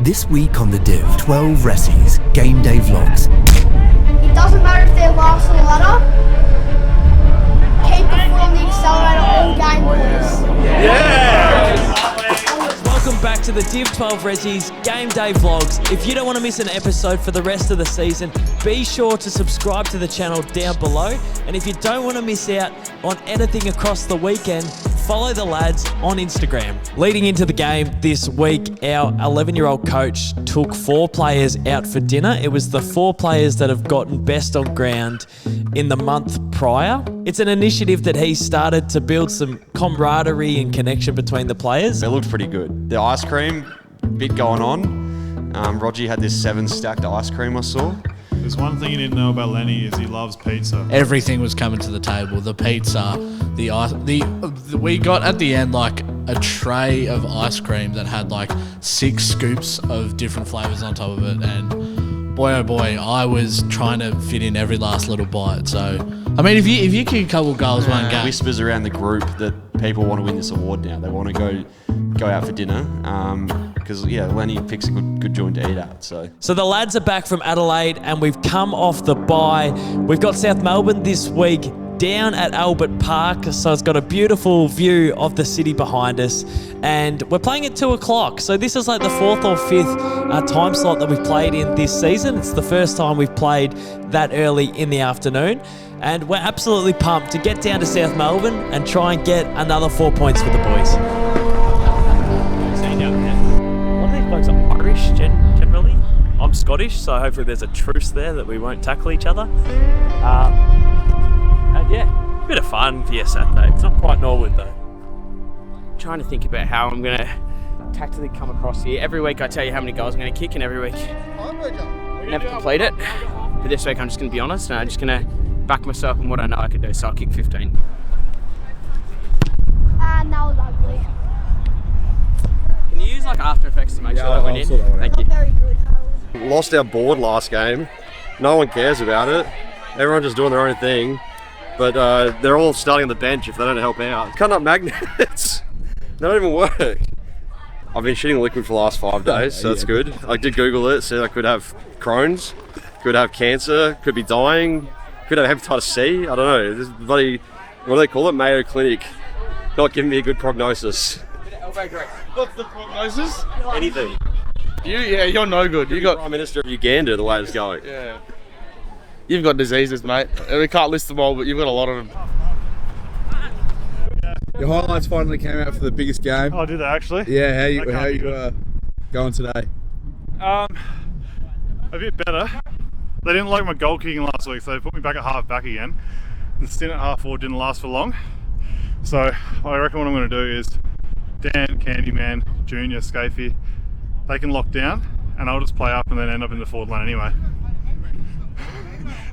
This week on the Div, 12 Ressies game day vlogs. It doesn't matter if they're last on the ladder. Keep the foot on the accelerator all game, boys. Yeah! Welcome back to the Div 12 Ressies game day vlogs. If you don't want to miss an episode for the rest of the season, be sure to subscribe to the channel down below. And if you don't want to miss out on anything across the weekend, follow the lads on Instagram. Leading into the game this week, our 11-year-old coach took 4 players out for dinner. It was the 4 players that have gotten best on ground in the month prior. It's an initiative that he started to build some camaraderie and connection between the players. It looked pretty good. The ice cream, bit going on. Roger had this 7 stacked ice cream I saw. There's one thing you need to know about Lenny is he loves pizza. Everything was coming to the table. The pizza, the ice. We got at the end like a tray of ice cream that had like 6 scoops of different flavors on top of it, and boy oh boy, I was trying to fit in every last little bite. So, I mean, if you kick a couple goals one game, whispers around the group that people want to win this award now. They want to go out for dinner. Because Lenny picks a good joint to eat at. So the lads are back from Adelaide and we've come off the bye. We've got South Melbourne this week down at Albert Park, so it's got a beautiful view of the city behind us, and we're playing at 2 o'clock. So this is like the 4th or 5th time slot that we've played in this season. It's the first time we've played that early in the afternoon, and we're absolutely pumped to get down to South Melbourne and try and get another 4 points for the boys. Blokes are Irish generally. I'm Scottish, so hopefully there's a truce there that we won't tackle each other. And yeah, bit of fun for your Saturday. It's not quite Norwood though. Trying to think about how I'm going to tactically come across here. Every week I tell you how many goals I'm going to kick, and every week never complete it. But this week I'm just going to be honest, and I'm just going to back myself on what I know I can do, so I'll kick 15. That was ugly. Can you use like After Effects to make sure that went in? Thank you. Very good, Harold. Lost our board last game. No one cares about it. Everyone's just doing their own thing. But they're all starting on the bench if they don't help out. Cutting up magnets. They don't even work. I've been shitting liquid for the last 5 days, so that's good. I did Google it, said I could have Crohn's, could have cancer, could be dying, could have hepatitis C. I don't know. This bloody, what do they call it? Mayo Clinic. Not giving me a good prognosis. What's the prognosis? Anything. You're no good. You got Prime Minister of Uganda the way it's going. Yeah. You've got diseases, mate. We can't list them all, but you've got a lot of them. Your highlights finally came out for the biggest game. Oh, did they actually? Yeah, how you going today? A bit better. They didn't like my goal kicking last week, so they put me back at half back again. The stint at half forward didn't last for long. So I reckon what I'm going to do is Dan, Candyman, Junior, Scafey, they can lock down, and I'll just play up and then end up in the forward line anyway.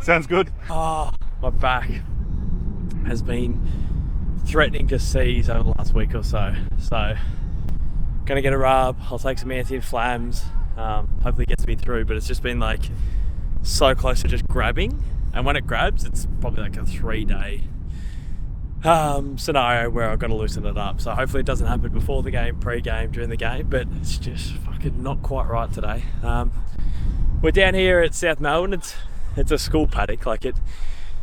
Sounds good. Oh, my back has been threatening to seize over the last week or so. So, gonna get a rub. I'll take some anti-inflams. Hopefully it gets me through, but it's just been like so close to just grabbing. And when it grabs, it's probably like a 3-day scenario where I've got to loosen it up. So hopefully it doesn't happen before the game, pre-game, during the game, but it's just fucking not quite right today. We're down here at South Melbourne. It's a school paddock.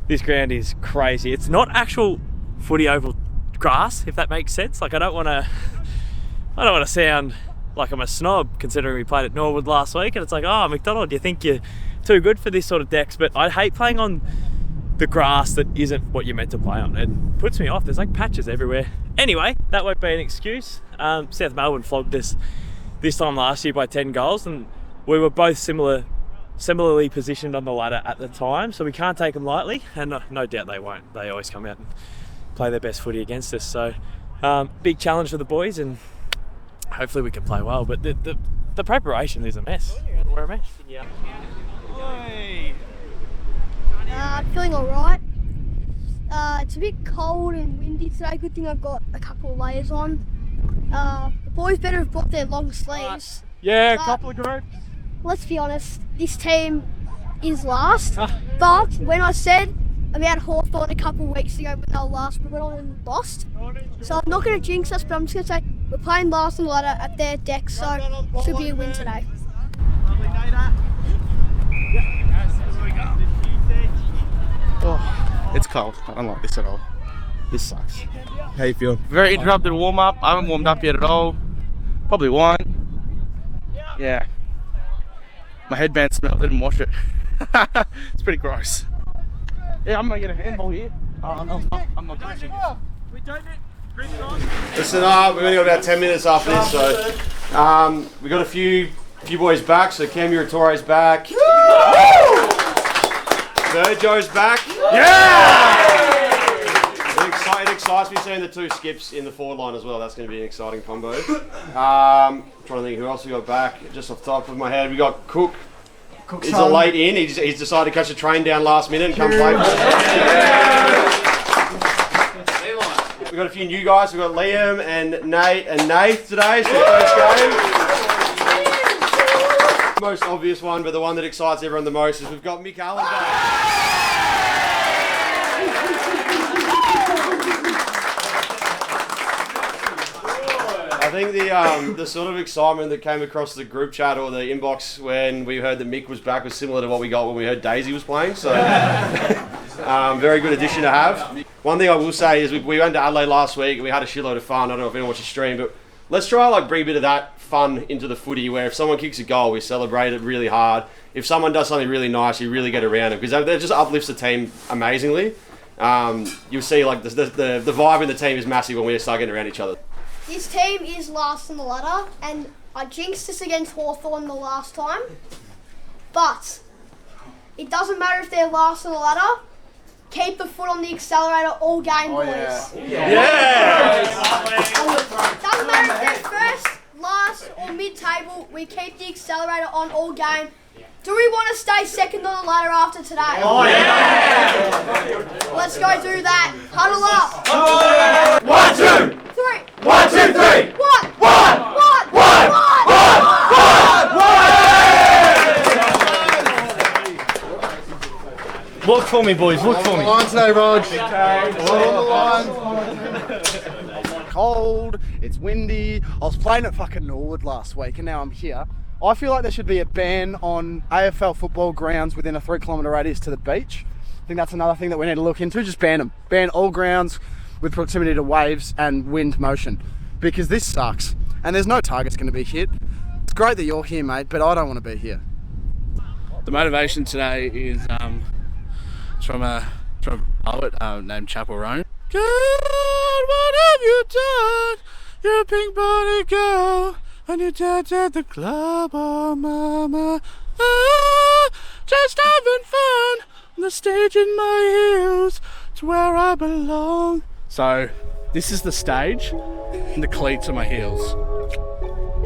This ground is crazy. It's not actual footy oval grass, if that makes sense. Like I don't want to sound like I'm a snob considering we played at Norwood last week, and it's like, oh, McDonald, do you think you're too good for this sort of decks? But I hate playing on the grass that isn't what you're meant to play on. It puts me off. There's like patches everywhere. Anyway, that won't be an excuse. South Melbourne flogged us this time last year by 10 goals, and we were both similarly positioned on the ladder at the time, so we can't take them lightly, and no doubt they won't. They always come out and play their best footy against us. So big challenge for the boys, and hopefully we can play well. But the preparation is a mess. We're a mess. Yeah. Feeling alright. It's a bit cold and windy today. Good thing I've got a couple of layers on. The boys better have brought their long sleeves. Yeah, a couple of groups. Let's be honest, this team is last. But when I said about Hawthorn a couple of weeks ago when they were last, we went on and lost. So I'm not going to jinx us, but I'm just going to say We're playing last on the ladder at their deck, so should be a win today. Oh, it's cold. I don't like this at all. This sucks. How you feel? Very interrupted warm up. I haven't warmed up yet at all. Probably won't. Yeah. My headband smelled. Didn't wash it. It's pretty gross. Yeah, I'm gonna get a handball here. I'm not touching it. Listen up, we've only got about 10 minutes after this, so we got a few boys back. So Cam Uratore's back. Sergio's back. Yeah! It excites me seeing the two skips in the forward line as well. That's going to be an exciting combo. Trying to think who else we got back. Just off the top of my head, we got Cook. He's a late in. He's decided to catch a train down last minute and come play for us. We've got a few new guys. We've got Liam and Nate today. It's the first game. Most obvious one, but the one that excites everyone the most is we've got Mick Allen back. I think the sort of excitement that came across the group chat or the inbox when we heard that Mick was back was similar to what we got when we heard Daisy was playing. So, very good addition to have. One thing I will say is we went to Adelaide last week and we had a shitload of fun. I don't know if anyone watched the stream, but let's try bring a bit of that fun into the footy where if someone kicks a goal, we celebrate it really hard. If someone does something really nice, you really get around it because that just uplifts the team amazingly. You'll see the vibe in the team is massive when we start getting around each other. This team is last on the ladder, and I jinxed us against Hawthorn the last time. But it doesn't matter if they're last on the ladder. Keep the foot on the accelerator all game, boys. Doesn't matter if they're first, last, or mid-table. We keep the accelerator on all game. Do we want to stay second on the ladder after today? Oh yeah! Let's go do that. Huddle up. 1, 2, 3. 1, 2, 3. What? Look for me, boys. Look for me. On today, Rog. Cold. It's windy. I was playing at fucking Norwood last week, and now I'm here. I feel like there should be a ban on AFL football grounds within a 3 kilometre radius to the beach. I think that's another thing that we need to look into. Just ban them. Ban all grounds with proximity to waves and wind motion, because this sucks and there's no targets going to be hit. It's great that you're here, mate, but I don't want to be here. The motivation today is from a poet named Chapel Roan. God, what have you done? You're a pink body girl, and you dance at the club, oh mama. Just having fun on the stage in my heels. It's where I belong. So this is the stage, and the cleats are my heels.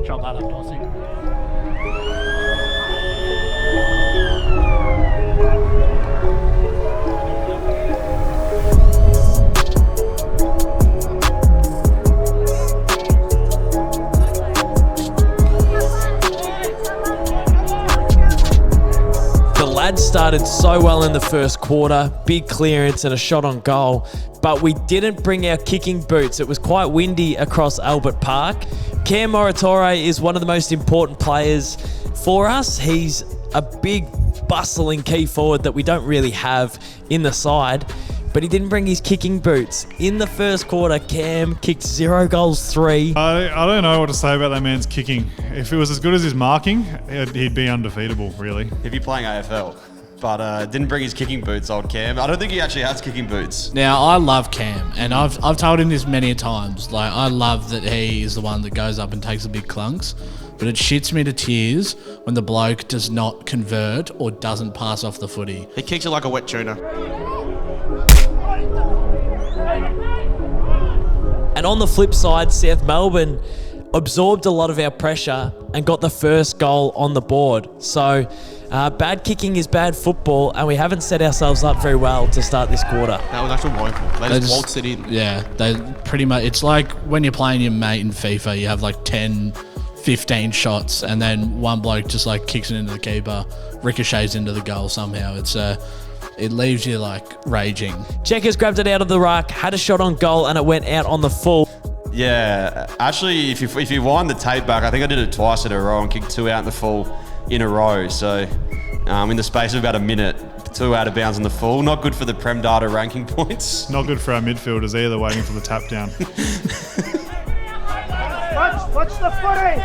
Chop that up, Posse. Lads started so well in the first quarter, big clearance and a shot on goal, but we didn't bring our kicking boots. It was quite windy across Albert Park. Cam Muratore is one of the most important players for us. He's a big, bustling key forward that we don't really have in the side, but he didn't bring his kicking boots. In the first quarter, Cam kicked 0 goals, 3. I don't know what to say about that man's kicking. If it was as good as his marking, he'd be undefeatable, really. If you're playing AFL, but didn't bring his kicking boots, old Cam. I don't think he actually has kicking boots. Now, I love Cam, and I've told him this many times. Like, I love that he is the one that goes up and takes the big clunks, but it shits me to tears when the bloke does not convert or doesn't pass off the footy. He kicks it like a wet tuna. And on the flip side, South Melbourne absorbed a lot of our pressure and got the first goal on the board. So bad kicking is bad football, and we haven't set ourselves up very well to start this quarter. That was actually woeful. They just waltzed it in. Yeah, they pretty much. It's like when you're playing your mate in FIFA, you have like 10, 15 shots, and then one bloke just like kicks it into the keeper, ricochets into the goal somehow. It leaves you like raging. Checkers grabbed it out of the ruck, had a shot on goal, and it went out on the full. Yeah, actually, if you wind the tape back, I think I did it twice in a row and kicked 2 out in the full in a row. So in the space of about a minute, 2 out of bounds in the full. Not good for the Prem Data ranking points. Not good for our midfielders either, waiting for the tap down. Watch the footy!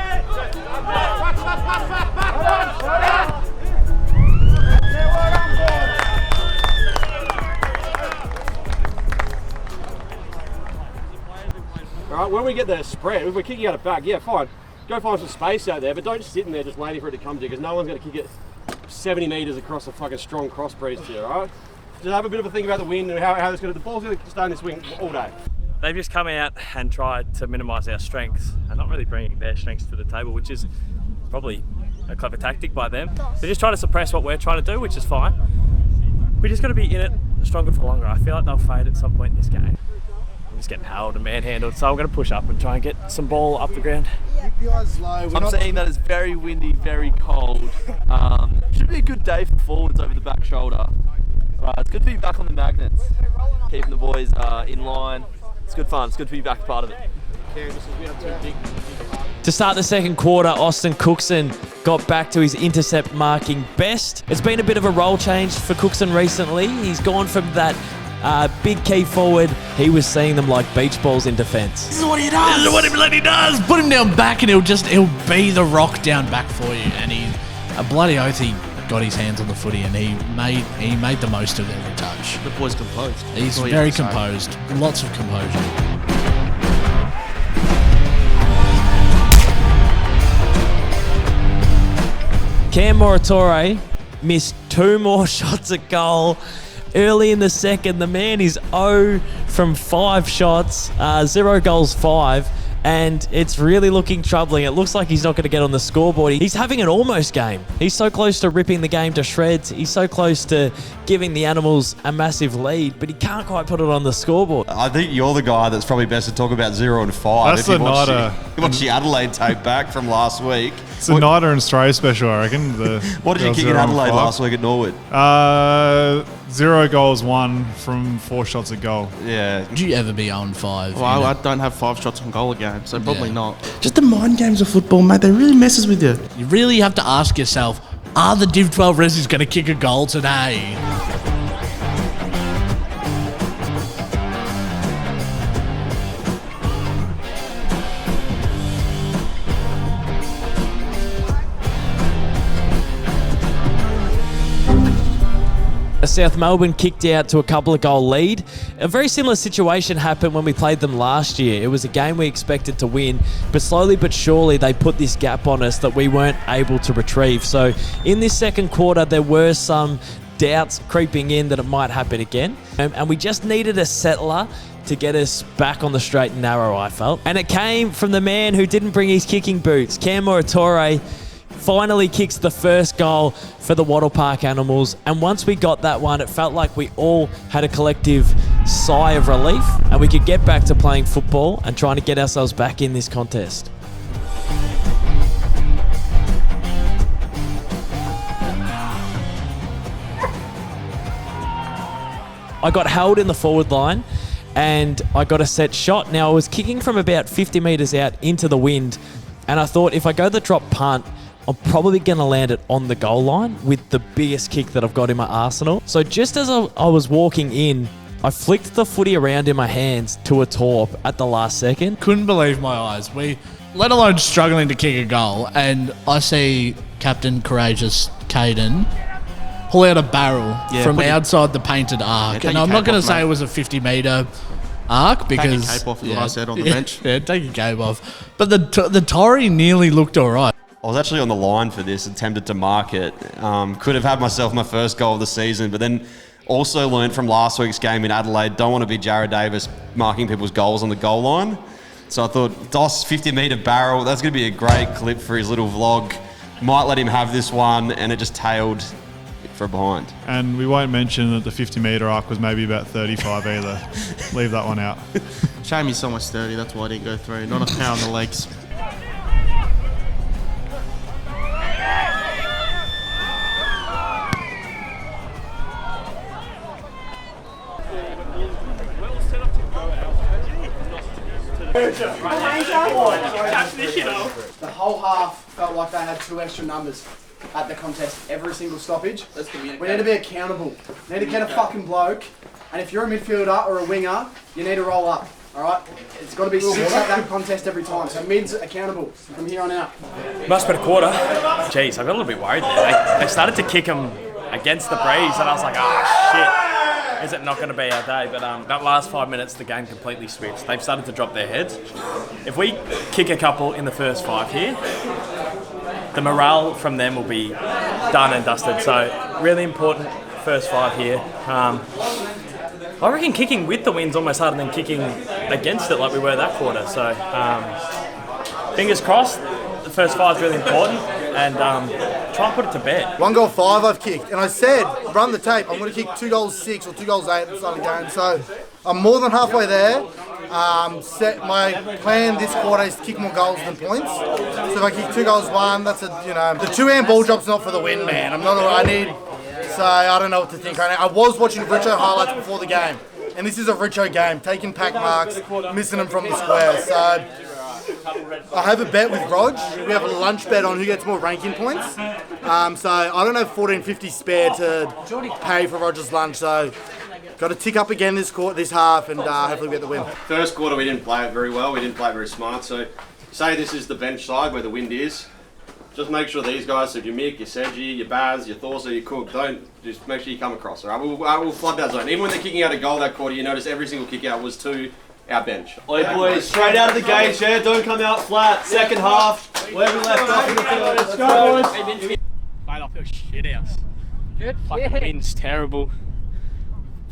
Alright, when we get the spread, if we're kicking out of back, yeah, fine. Go find some space out there, but don't sit in there just waiting for it to come to you, because no one's going to kick it 70 metres across a fucking strong cross breeze to you, alright? Just have a bit of a think about the wind and how it's going to, the ball's going to stay in this wing all day. They've just come out and tried to minimise our strengths and not really bringing their strengths to the table, which is probably a clever tactic by them. They're just trying to suppress what we're trying to do, which is fine. We just got to be in it stronger for longer. I feel like they'll fade at some point in this game. I'm just getting held and manhandled, so I'm going to push up and try and get some ball up the ground. Keep the eyes low. I'm saying that it's very windy, very cold. Should be a good day for forwards over the back shoulder. It's good to be back on the magnets, keeping the boys in line. It's good fun. It's good to be back part of it. To start the second quarter, Austin Cookson got back to his intercept marking best. It's been a bit of a role change for Cookson recently. He's gone from that big key forward. He was seeing them like beach balls in defence. This is what he does. This is what he bloody does. Put him down back and he'll be the rock down back for you. And a bloody oath he got his hands on the footy and he made the most of every touch. The boy's composed. He's very composed. Lots of composure. Cam Moratore missed 2 more shots at goal early in the second. The man is 0 from 5 shots, 0 goals 5, and it's really looking troubling. It looks like he's not going to get on the scoreboard. He's having an almost game. He's so close to ripping the game to shreds. He's so close to giving the Animals a massive lead, but he can't quite put it on the scoreboard. I think you're the guy that's probably best to talk about 0 and 5. That's if the nighter. You watch the Adelaide tape back from last week. It's a Nighter and Stray special, I reckon. What did you kick in Adelaide last week at Norwood? 0 goals, 1 from 4 shots at goal. Yeah. Would you ever be on 5? Well, I don't have 5 shots on goal a game, so probably not. Just the mind games of football, mate. They really messes with you. You really have to ask yourself, are the Div 12 Ressies going to kick a goal today? South Melbourne kicked out to a couple of goal lead. A very similar situation happened when we played them last year. It was a game we expected to win, but slowly but surely they put this gap on us that we weren't able to retrieve. So in this second quarter, there were some doubts creeping in that it might happen again. And we just needed a settler to get us back on the straight and narrow, I felt. And it came from the man who didn't bring his kicking boots. Cam Moratore finally kicks the first goal for the Wattle Park Animals, and once we got that one, it felt like we all had a collective sigh of relief and we could get back to playing football and trying to get ourselves back in this contest. I got held in the forward line and I got a set shot. Now I was kicking from about 50 metres out into the wind, and I thought if I go the drop punt, I'm probably going to land it on the goal line with the biggest kick that I've got in my arsenal. So just as I was walking in, I flicked the footy around in my hands to a torp at the last second. Couldn't believe my eyes. Let alone struggling to kick a goal, and I see Captain Courageous Caden pull out a barrel from outside the painted arc. And I'm not going to say it was a 50-metre arc because... Take your cape off is what I said on the bench. Yeah, take your cape off. But the Tory nearly looked all right. I was actually on the line for this, attempted to mark it. Could have had myself my first goal of the season, but then also learned from last week's game in Adelaide, don't want to be Jared Davis marking people's goals on the goal line. So I thought, Doss, 50-metre barrel, that's going to be a great clip for his little vlog. Might let him have this one, and it just tailed for a behind. And we won't mention that the 50-metre arc was maybe about 35 either. Leave that one out. Shame he's so much sturdy, that's why I didn't go through. Not a power on the legs. whole half felt like they had 2 extra numbers at the contest every single stoppage. Let's communicate. We need to be accountable. We need to get a fucking bloke, and if you're a midfielder or a winger, you need to roll up. Alright? It's got to be 6 at that contest every time. So mid's accountable from here on out. Much better quarter. Jeez, I got a little bit worried there. They started to kick him against the breeze, and I was like, oh shit, is it not going to be our day? But that last 5 minutes, the game completely switched. They've started to drop their heads. If we kick a couple in the first 5 here, the morale from them will be done and dusted. So really important first 5 here. I reckon kicking with the wind's almost harder than kicking against it like we were that quarter. So fingers crossed, the first 5 is really important, and try and put it to bed. 1 goal 5 I've kicked, and I said, run the tape, I'm going to kick 2 goals 6 or 2 goals 8 at the start of the game. So I'm more than halfway there. My plan this quarter is to kick more goals than points. So if I kick 2 goals 1, that's the 2-hand ball drop's not for the win, man. So I don't know what to think right now. I was watching Richo highlights before the game, and this is a Richo game, taking pack marks, missing them from the square. So I have a bet with Rog. We have a lunch bet on who gets more ranking points. So I don't have $14.50 spare to pay for Roger's lunch. So got to tick up again this half, and hopefully we get the win. First quarter we didn't play it very well. We didn't play it very smart. So say this is the bench side where the wind is. Just make sure these guys, so if your Mick, your Sergi, your Baz, your Thorso, your Cook, just make sure you come across. All right, I will flood that zone. Even when they're kicking out a goal that quarter, you notice every single kick out was to our bench. Oi boys, straight out of the gate, yeah, don't come out flat. Second half, where we left off in the third. Let's go, boys. Mate, I feel shit house. Good. Fucking wind's terrible.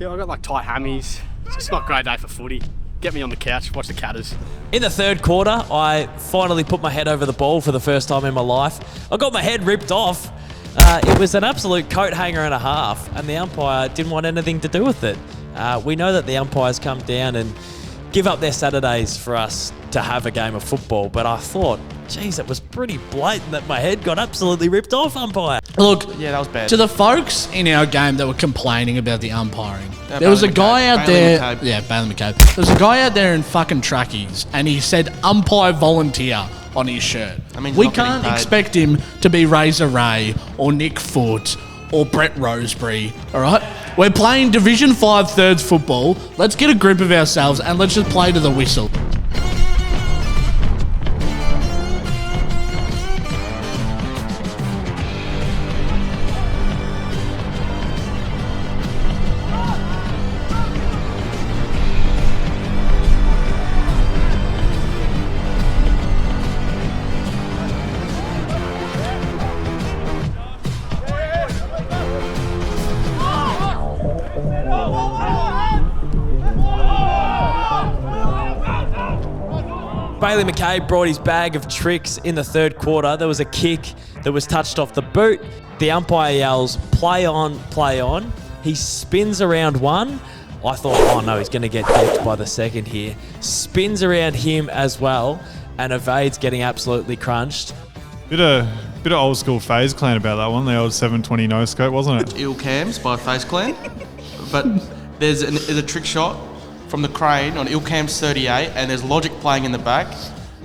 I got like tight hammies. It's just not a great day for footy. Get me on the couch, watch the Catters. In the third quarter, I finally put my head over the ball for the first time in my life. I got my head ripped off. It was an absolute coat hanger and a half, and the umpire didn't want anything to do with it. We know that the umpires come down and give up their Saturdays for us to have a game of football, but I thought, geez, it was pretty blatant that my head got absolutely ripped off, umpire. Look, Yeah, that was bad. to the folks in our game that were complaining about the umpiring, there was a guy out there. Yeah, Bailey McCabe. There was a guy out there in fucking trackies, and he said umpire volunteer on his shirt. We can't expect him to be Razor Ray or Nick Foote or Brett Roseberry, all right? We're playing Division 5 thirds football. Let's get a grip of ourselves and let's just play to the whistle. Bailey McCabe brought his bag of tricks in the third quarter. There was a kick that was touched off the boot. The umpire yells, play on, play on. He spins around one. I thought, oh no, he's going to get decked by the second here. Spins around him as well, and evades getting absolutely crunched. Bit of old school FaZe Clan about that one, the old 720 no scope, wasn't it? Ill cams by FaZe Clan, but there's a trick shot from the crane on Ilcams 38, and there's Logic playing in the back.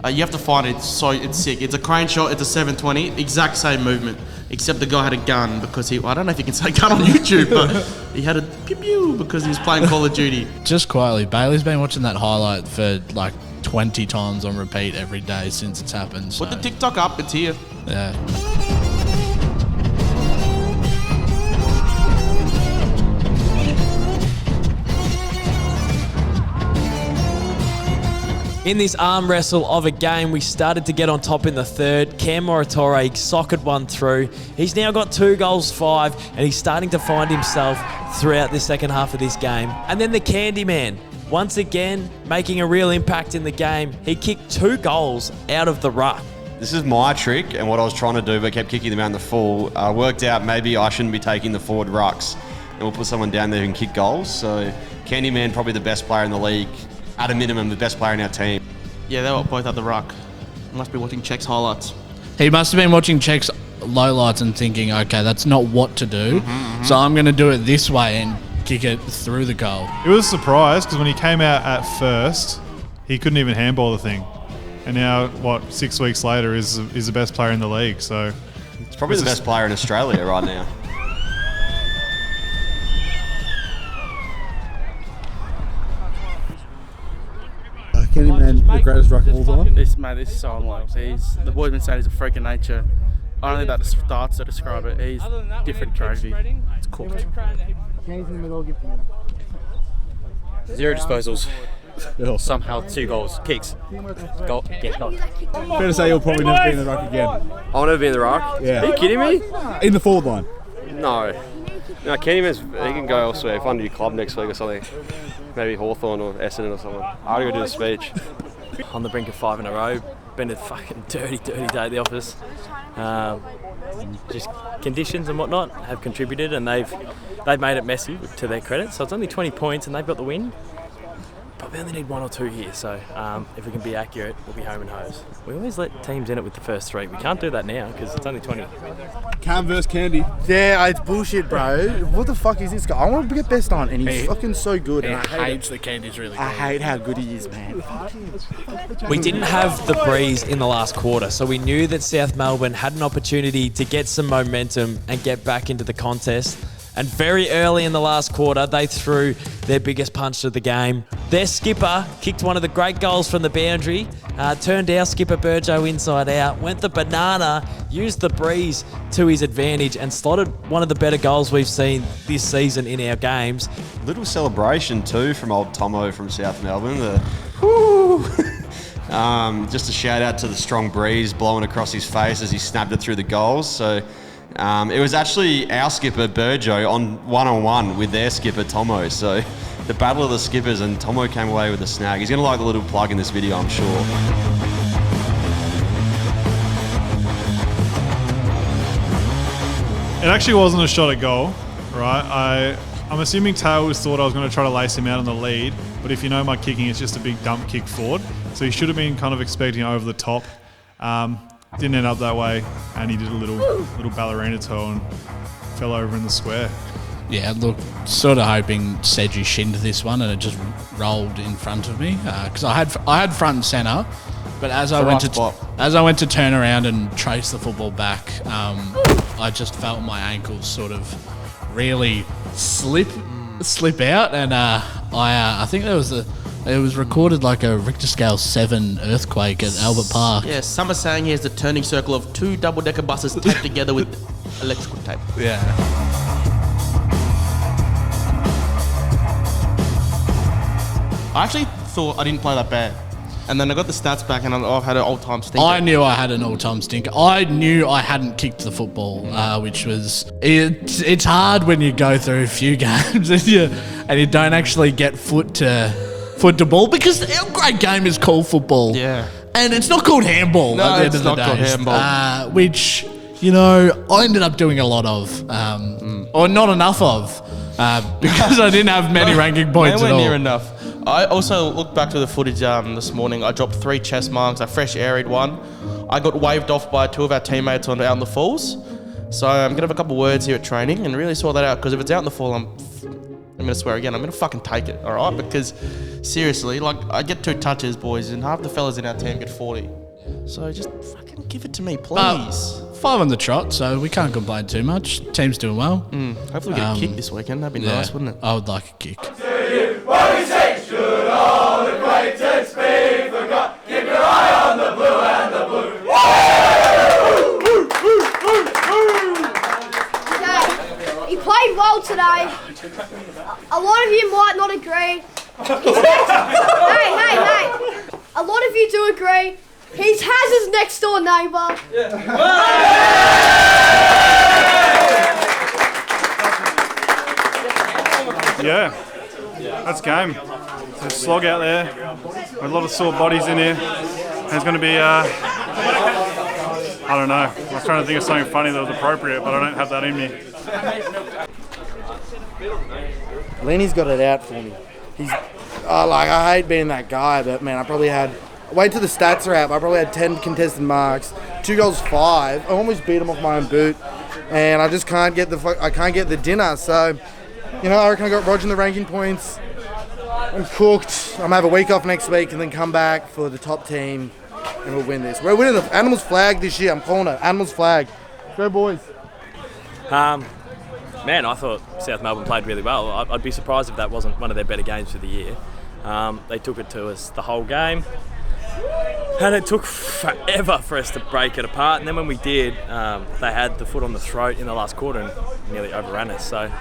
You have to find it, it's sick. It's a crane shot, it's a 720, exact same movement, except the guy had a gun because I don't know if you can say gun on YouTube, but he had a pew-pew because he was playing Call of Duty. Just quietly, Bailey's been watching that highlight for like 20 times on repeat every day since it's happened. So. Put the TikTok up, it's here. Yeah. In this arm wrestle of a game, we started to get on top in the third. Cam Moratore socked one through. He's now got 2 goals, 5, and he's starting to find himself throughout the second half of this game. And then the Candyman, once again, making a real impact in the game. He kicked 2 goals out of the ruck. This is my trick and what I was trying to do, but kept kicking them out in the full. Worked out maybe I shouldn't be taking the forward rucks, and we'll put someone down there who can kick goals. So Candyman, probably the best player in the league. At a minimum, the best player in our team. Yeah, they were both at the ruck. Must be watching Check's highlights. He must have been watching Check's lowlights and thinking, okay, that's not what to do, so I'm going to do it this way and kick it through the goal. It was a surprise because when he came out at first, he couldn't even handball the thing. and now 6 weeks later is the best player in the league. So it's probably the best player in Australia right now. Kenny, man, the greatest ruck of all time. This is so unlike. The boy's been saying he's a freak of nature. I don't think that starts to describe it. He's different trophy. It's cool. Kenny's in the middle, give him. 0 disposals. Somehow 2 goals. Kicks. Goal. Yeah, goal. Fair to say you'll probably never be in the ruck again. I'll never be in the ruck? Yeah. Are you kidding me? In the forward line. No. No, Kennyman's, he can go elsewhere. Find a new club next week or something. Maybe Hawthorn or Essendon or something. I gotta go do the speech. On the brink of 5 in a row. Been a fucking dirty day at the office. Just conditions and whatnot have contributed, and they've made it messy to their credit. So it's only 20 points and they've got the win. But we only need 1 or 2 here, so if we can be accurate, we'll be home and hose. We always let teams in it with the first 3. We can't do that now because it's only 20. Cam versus Candy. Yeah, it's bullshit, bro. What the fuck is this guy? I want to get best on, and he's fucking so good. He And I hate hates the Candy's really good. I hate how good he is, man. We didn't have the breeze in the last quarter, so we knew that South Melbourne had an opportunity to get some momentum and get back into the contest. And very early in the last quarter, they threw their biggest punch of the game. Their skipper kicked one of the great goals from the boundary, turned our skipper Burjo inside out, went the banana, used the breeze to his advantage and slotted one of the better goals we've seen this season in our games. Little celebration too from old Tomo from South Melbourne. Just a shout out to the strong breeze blowing across his face as he snapped it through the goals. So it was actually our skipper Burjo on one-on-one with their skipper Tomo. So the battle of the skippers, and Tomo came away with a snag. He's going to like the little plug in this video, I'm sure. It actually wasn't a shot at goal, right? I'm assuming Tails thought I was going to try to lace him out on the lead, but if you know my kicking, it's just a big dump kick forward. So he should have been kind of expecting over the top. Didn't end up that way, and he did a little ballerina toe and fell over in the square. Yeah, look, sort of hoping Sedgy shinned this one and it just rolled in front of me because I had front and centre, but as I went to turn around and trace the football back, I just felt my ankles sort of really slip out, and I think it was recorded like a Richter scale 7 earthquake at Albert Park. Yeah, some are saying he has the turning circle of 2 double-decker buses taped together with electrical tape. Yeah. I actually thought I didn't play that bad. And then I got the stats back and I've had an all-time stinker. I knew I had an all-time stinker. I knew I hadn't kicked the football, which was... It's hard when you go through a few games and you don't actually get foot to ball, because a great game is called football. Yeah. And it's not called handball at the end of the day. It's not called handball. Which, I ended up doing a lot of, or not enough of, because I didn't have many ranking points at all. Nowhere near enough. I also looked back to the footage this morning. I dropped 3 chest marks, a fresh airied one. I got waved off by 2 of our teammates out in the falls. So I'm going to have a couple words here at training and really sort that out, because if it's out in the fall, I'm going to swear again, I'm going to fucking take it, all right? Because seriously, I get 2 touches, boys, and half the fellas in our team get 40. So just fucking give it to me, please. 5 on the trot, so we can't complain too much. Team's doing well. Hopefully we get a kick this weekend. That'd be nice, wouldn't it? I would like a kick. What we say, should all acquaintance be forgot? Keep your eye on the blue and the blue. Okay, he played well today. A lot of you might not agree. Hey. A lot of you do agree. He's Hazard's next door neighbour. Yeah, that's game. There's a slog out there. A lot of sore bodies in here. There's going to be, I don't know. I was trying to think of something funny that was appropriate, but I don't have that in me. Lenny's got it out for me. He's, I hate being that guy, but man, wait till the stats are out. I probably had 10 contested marks, 2 goals, 5. I almost beat him off my own boot, and I just can't get the dinner. So, I reckon I got Roger in the ranking points. I'm cooked. I'm gonna have a week off next week and then come back for the top team and we'll win this. We're winning the Animals flag this year. I'm calling it Animals flag. Go boys. Man, I thought South Melbourne played really well. I'd be surprised if that wasn't one of their better games for the year. They took it to us the whole game, and it took forever for us to break it apart. And then when we did, they had the foot on the throat in the last quarter and nearly overran us. So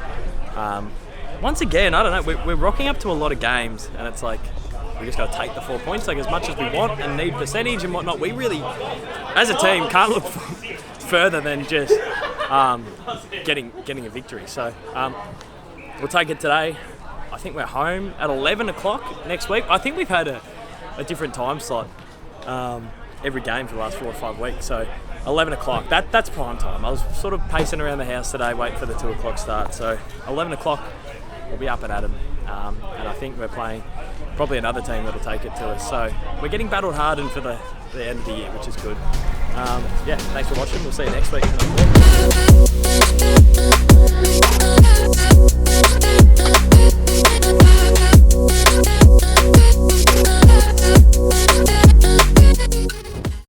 once again, I don't know, we're rocking up to a lot of games, and it's like we just got to take the 4 points, like as much as we want and need percentage and whatnot. We really, as a team, can't look further than just getting a victory. So we'll take it today. I think we're home at 11 o'clock next week. I think we've had a different time slot every game for the last 4 or 5 weeks. So 11 o'clock, that's prime time. I was sort of pacing around the house today, waiting for the 2 o'clock start. So 11 o'clock, we'll be up and at 'em. And I think we're playing probably another team that'll take it to us. So we're getting battled hardened for the end of the year, which is good. Yeah, thanks for watching. We'll see you next week.